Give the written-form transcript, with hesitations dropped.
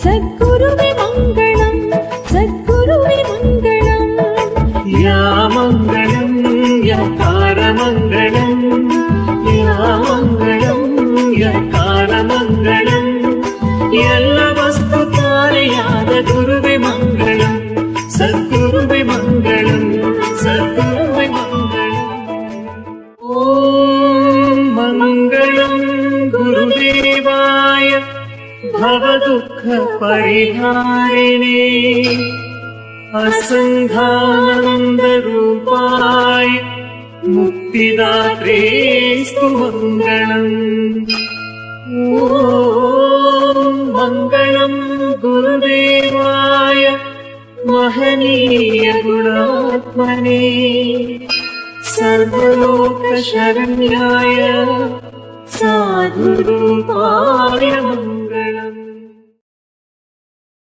सद्गुरुवे मङ्गलम् सद्गुरुवे मङ्गलम् या मङ्गलम् यकारमङ्गलम् या मङ्गलम् यकारमङ्गलम् ಎಲ್ಲ ವಸ್ತು ಕಾರ್ಯಾದ ಗುರುವೆ ಮಂಗಳಂ ಸದ್ಗುರುವೆ ಮಂಗಳಂ ಸದ್ಗುರುವೆ ಮಂಗಳಂ ಓಂ ಮಂಗಳಂ ಗುರುದೇವಾಯ ಭವದುಃಖ ಪರಿಹಾರಿಣೇ असंघानंद रूपाय मुक्तिदात्रेस्तु मंगलम् ओम मंगलम् गुरुदेवाय महनीय गुणात्मने सर्वलोक शरण्याय साधुरूपाय मंगलम्।